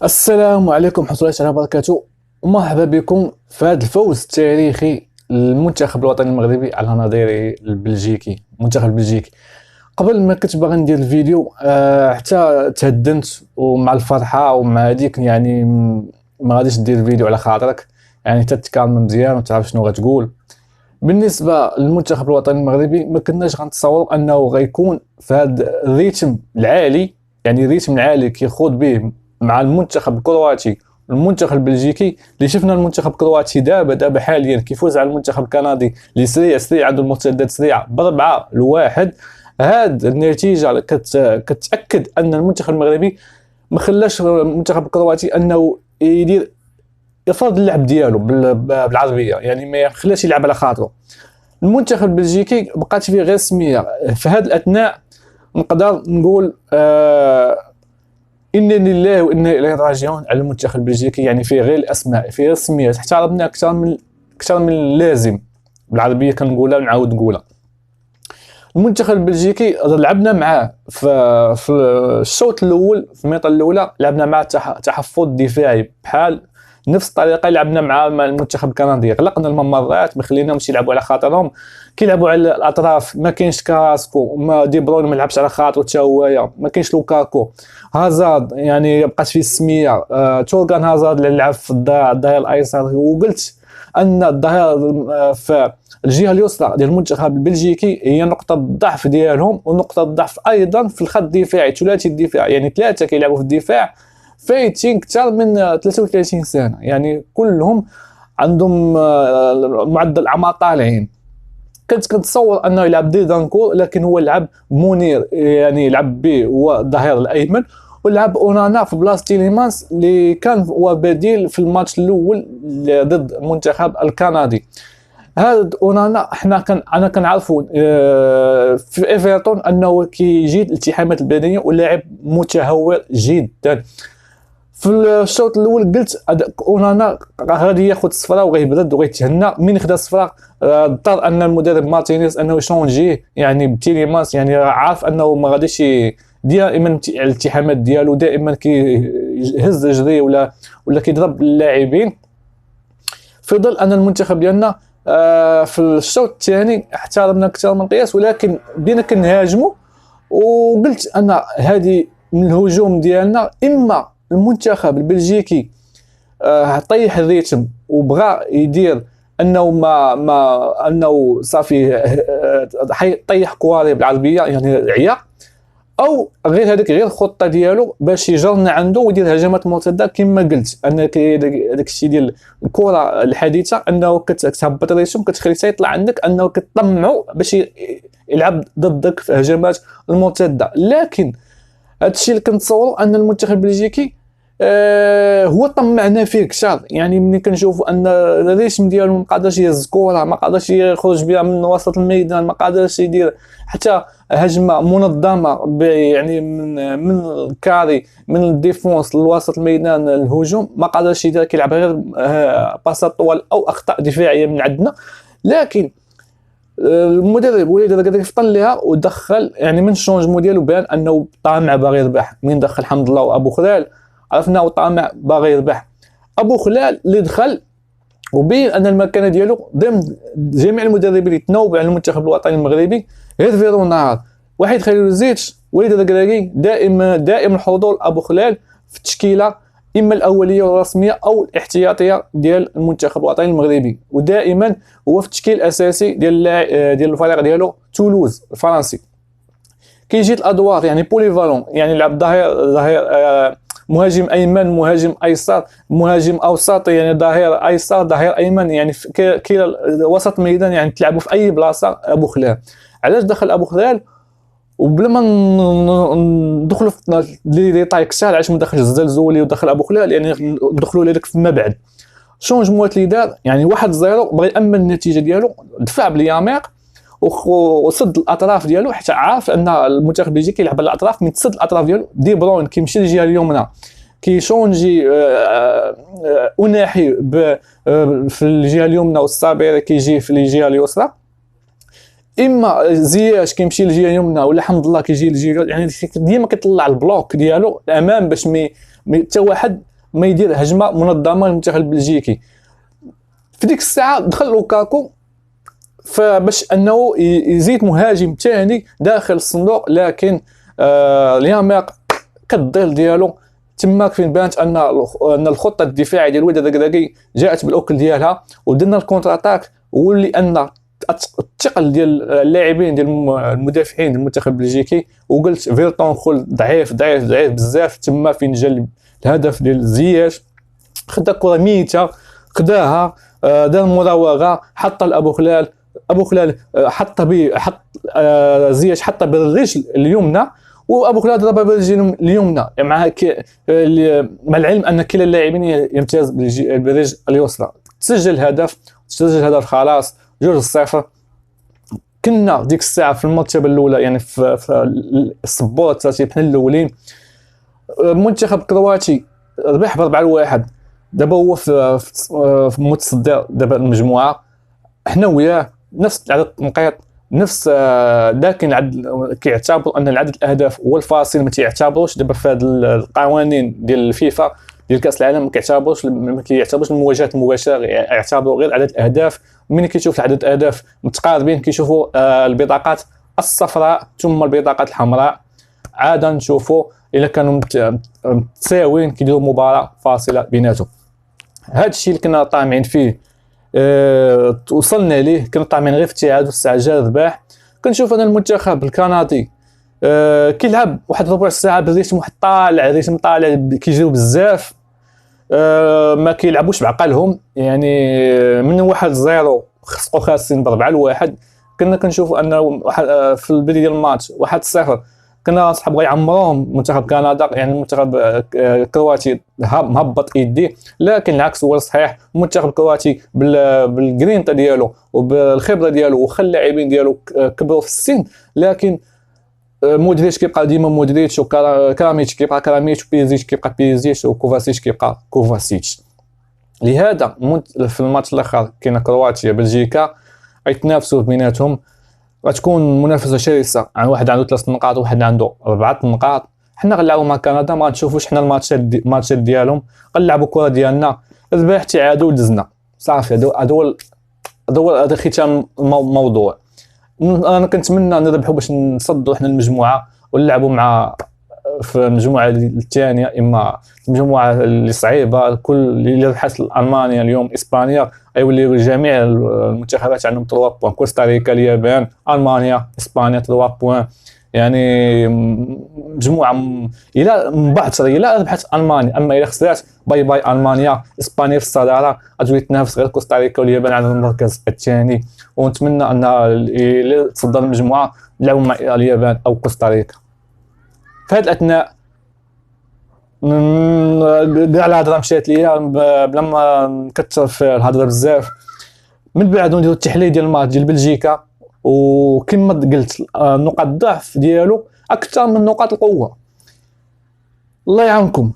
السلام عليكم ورحمة الله تعالى وبركاته. مرحبا بكم في هذا الفوز التاريخي للمنتخب الوطني المغربي على نظيره البلجيكي، المنتخب البلجيكي. قبل ما كنت باغي ندير الفيديو حتى تهدنت ومع الفرحة ومع هذيك، يعني ما غاديش دير الفيديو على خاطرك، يعني حتى تكالم مزيان وتعرف شنو غتقول. بالنسبة للمنتخب الوطني المغربي ما كناش غنتصوروا انه غيكون في هذا الريتم العالي، يعني الريتم العالي كيخوض به مع المنتخب الكرواتي والمنتخب البلجيكي. اللي شفنا المنتخب الكرواتي دابا حاليا كيفوز على المنتخب الكندي اللي سريع عنده المرتدات سريعه ب4-1. هاد النتيجه كتاكد ان المنتخب المغربي ما خلاش المنتخب الكرواتي انه يفرض اللعب ديالو بالعربيه، يعني ما خلاش يلعب على خاطره. المنتخب البلجيكي بقات فيه غير سميه. في هذا الاثناء نقدر نقول إنا لله وإنا إليه راجعون على المنتخب البلجيكي، يعني فيه غير الأسماء، فيه غير السميات، احترمنا أكثر من اللازم. بالعربية كنقولها ونعاود نقولها. المنتخب البلجيكي لعبنا معاه في الشوط الأول، في الميطة الأولى لعبنا معاه تحفظ دفاعي بحال نفس الطريقه لعبنا مع المنتخب الكندي. غلقنا الممرات، ما خليناهمش يلعبوا على خاطرهم، كيلعبوا على الاطراف. ما كاينش كاسكو، ما دي بروين ما لعبش على خاطره حتى هويا، ما كاينش لوكاكو. هازارد يعني بقات فيه السميه. تورغان هازارد اللي لعب في الظهير الايسر. وقلت ان الظهير في الجهه اليسرى ديال المنتخب البلجيكي هي نقطه الضعف ديالهم، ونقطه الضعف ايضا في الخط الدفاعي، ثلاثي الدفاع، يعني ثلاثه كيلعبوا في الدفاع فايتين اكثر من 33 سنه، يعني كلهم عندهم معدل اعمار طالعين. كنت كنتصور انه يلعب ديدانكور، لكن هو لعب منير، يعني يلعب به هو الظهير الايمن، ولعب اونانا في بلاصه تيليمانس اللي كان هو بديل في الماتش الاول ضد المنتخب الكندي. هذا اونانا انا كنعرفوا في ايفرتون انه كيجيد الالتحامات البدنيه ولاعب متهور جدا. في الشوط الاول قلت اونانا غادي ياخذ الصفراء وغيبرد وغيتهنى. من خدا الصفراء اضطر ان المدرب مارتينيز انه يشونجيه، يعني بتيليمانس، يعني عارف انه ما غاديش دائما الالتحامات ديالو دائما كيهز رجليه ولا كيضرب اللاعبين. في ظل ان المنتخب ديالنا في الشوط الثاني احترمنا اكثر من القياس، ولكن بدينا كنهاجموا. وقلت انا هذه من الهجوم ديالنا، اما المنتخب البلجيكي طيح الريتم وبغى يدير انه انه صافي طيح كواري بالعربيه، يعني عيا، او غير الخطه ديالو باش يجرنا عنده ويدير هجمات مرتده. كما قلت انا داك الشيء ديال الكره الحديثه، انه كتهبط الريتم، كتخلي يطلع عندك انه كتطمعوا باش يلعب ضدك في هجمات المرتده. لكن هذا الشيء اللي كنتصوروا ان المنتخب البلجيكي هو طمعنا فيه كثر. يعني ملي كنشوفوا ان الريتم ديالو ما قادرش يهز كره، ما قادرش يخرج بها من وسط الميدان، ما قادرش يدير حتى هجمه منظمه، يعني من الكاري، من الديفونس لوسط الميدان الهجوم، ما قادرش يدير. كيلعب غير باسات طوال او اخطاء دفاعيه من عندنا. لكن المدرب وليد الركراكي فطن ليها ودخل، يعني من الشونجمون ديالو بان انه طامع باغي يربح. من دخل حمد الله وابو خلال عرفنا طامع باغي يربح. ابو خلال اللي دخل وبين ان المكانه ديالو ضمن جميع المدربين اللي تناوبوا على المنتخب الوطني المغربي غير فيرو نهار واحد خليل زيتش. وليد الركراكي دائم الحضور ابو خلال في التشكيله، اما الاوليه والرسميه او الاحتياطيه ديال المنتخب الوطني المغربي، ودائما هو في التشكيل الاساسي ديال الفريق ديالو تولوز الفرنسي. كيجي الادوار يعني بوليفالون، يعني لعب ظهير مهاجم ايمن، مهاجم ايسر، مهاجم اوسط، يعني ظهير ايسر، ظهير ايمن، يعني كلا وسط ميدان، يعني تلعبوا في اي بلاصه. ابو خلال علاش دخل ابو خلال؟ وبلا ما ندخلوا في لي طاي كثار علاش ما دخلش الزلزولي ودخل ابو خلال، يعني ندخلوا لك فيما بعد. شونجمون اللي دار يعني 1-0 بغى يامن النتيجه ديالو، دفع بالياميق وصد الاطراف ديالو، حتى عارف ان المنتخب البلجيكي كيلعب على الاطراف. من تصد الاطراف ديالو دي بروين كيمشي للجهه اليمنى، كيشونجي اناحي في الجهه اليمنى، والصابيري كيجي في الجهه اليسرى. اما زياش كيمشي للجهه اليمنى ولا حمد الله كيجي للجهه، يعني ديما كيطلع البلوك ديالو الامام باش حتى واحد ما يدير هجمه منظمه للمنتخب البلجيكي. في ديك الساعه دخل لوكاكو فباش انه يزيد مهاجم ثاني داخل الصندوق، لكن ليامير كالضيل ديالو تماك فين بانت ان الخطه الدفاعيه ديال وداد الركراكي جاءت بالاكل ديالها، ودرنا الكونتر اتاك، واللي ان الثقل ديال اللاعبين ديال المدافعين المنتخب البلجيكي، وقلت فيرتونخول ضعيف ضعيف ضعيف بزاف. تما فين جا الهدف ديال زياش، خدا كره ميته خداها، دار مراوغه، حط لابو خلال، ابو خلال حط زياش حط بالرجل اليمنى، وابو خلال ضرب بالرجل اليمنى مع العلم ان كلا اللاعبين يمتاز بالرجل اليسرى. تسجل هدف خلاص 2-0. كنا ديك الساعه في المرتبه الاولى، يعني في الصبور الترتيب حنا الاولين. المنتخب الكرواتي ربح ب4-1، دابا هو في متصدر دابا المجموعه، حنا وياه نفس عدد النقاط، نفس لكن كيعتبروا ان عدد الاهداف هو الفاصل. ما تيعتبروش دابا في هذه القوانين ديال الفيفا ديال كاس العالم، ما كيعتبروش المواجهات المباشره، يعتبروا غير عدد الاهداف. ملي كيشوف عدد الاهداف متقاربين كيشوفوا البطاقات الصفراء ثم البطاقات الحمراء، عاده نشوفوا الا كانوا متساويين كيديروا مباراه فاصله بيناتهم. هذا الشيء اللي كنا طامعين فيه وصلنا ليه، كنا طامعين غير في التعادل. الساعه جا الرباح. كنشوف انا المنتخب الكندي كيلعب واحد ربع ساعه بالريتم واحد ريتم طالع كيجيو بزاف، ما كيلعبوش بعقلهم، يعني من 1-0 خسقوا خاسين ب4-1. كنا كنشوفوا انه في البدايه ديال الماتش 1-0 كنا صحاب غيعمروهم منتخب كندا، يعني المنتخب الكرواتي مهبط يديه، لكن العكس هو الصحيح. المنتخب الكرواتي بالجرينتا ديالو وبالخبره ديالو وخا اللاعبين ديالو كبروا في السن، لكن مودريتش كيبقى ديما مودريتش، وكراميتش كيبقى كراميتش، وبيزيتش كيبقى بيزيتش، وكوفاسيتش كيبقى كوفاسيتش. لهذا في الماتش الاخر كاين كرواتيا بلجيكا غيتنافسوا بيناتهم، غتكون منافسه شرسه. عن واحد عنده 3 نقاط وواحد عنده 4 نقاط. حنا غنلعبوا مع كندا، ما غنشوفوش حنا الماتشات ديالهم، غنلعبوا الكره ديالنا، ربح تعادل دزنا صافي. هذا ختام الموضوع. انا كنتمنى نربحوا باش نصدوا حنا المجموعه ونلعبوا مع في المجموعه الثانيه، اما المجموعه اللي صعيبه. كل اللي ربحت المانيا اليوم اسبانيا غيوليو جميع المنتخبات عندهم 3 بوان، كوستاريكا، اليابان، المانيا، اسبانيا 3 بوان. يعني مجموعه الى مبعثره الى ربحت المانيا، اما الى خسرت باي باي المانيا. اسبانيا في الصداره غتولي تنافس غير كوستاريكا واليابان على المركز الثاني، ونتمنى ان اللي تصدر المجموعه نلعبوا مع اليابان او كوستاريكا. في هذه الاثناء كاع الهضره مشات ليا بلا ما نكثر في الهضره بزاف. من بعد نديرو التحليل ديال الماتش ديال بلجيكا، وكما قلت نقاط الضعف ديالو اكثر من نقاط القوه. الله يعاونكم.